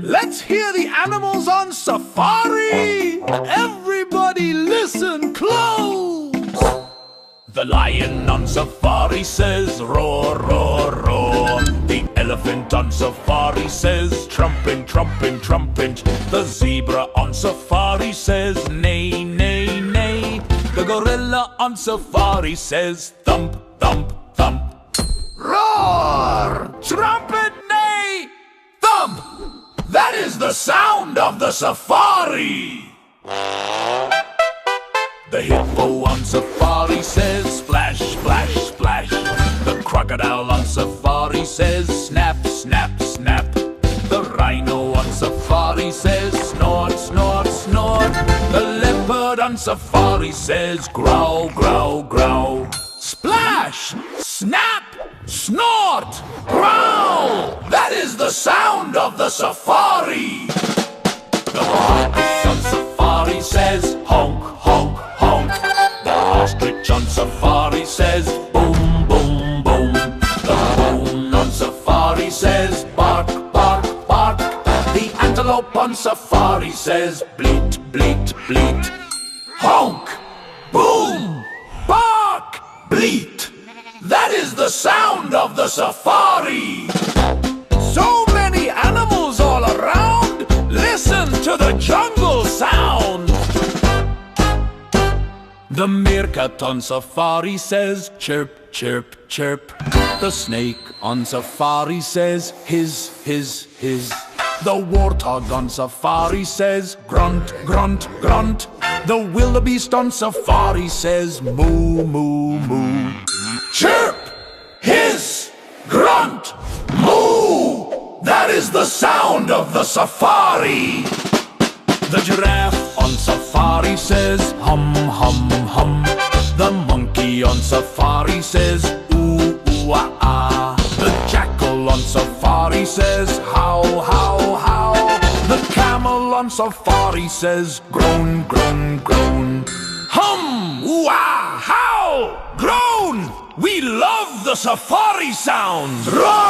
Let's hear the animals on safari! Everybody listen close! The lion on safari says roar, roar, roar. The elephant on safari says trumpet, trumpet, trumpet. The zebra on safari says neigh, neigh, neigh. The gorilla on safari says thump, thump, thump. Roar! Trumpet, neigh, thump! That is the sound of the safari! The hippo on safari says splash, splash, splash. The crocodile on safari says snap, snap, snap. The rhino on safari says snort, snort, snort. The leopard on safari says growl, growl, growl. Splash, snap, snort, growl. That is the sound of the safari. The Wildebeest on safari says honk, honk, honk. The ostrich on safari says boom, boom, boom. The baboon on safari says bark, bark, bark. The antelope on safari says bleat, bleat, bleat. Honk, boom, bark, bleat. That is the sound of the safari. So many animals all around. Listen to the jungle sound. The meerkat on safari says chirp, chirp, chirp. The snake on safari says hiss, hiss, hiss. The warthog on safari says grunt, grunt, grunt. The wildebeest on safari says moo, moo, moo. Chirp, hiss, grunt, moo. That is the sound of the safari. The giraffe on safari says hum, hum, hum. The monkey on safari says ooh, ooh, ah, ah. The jackal on safari says howl, howl, howl. The camel on safari says groan, groan, groan. Hum, ooh, ah, howl, groan. We love the safari sounds. Roar!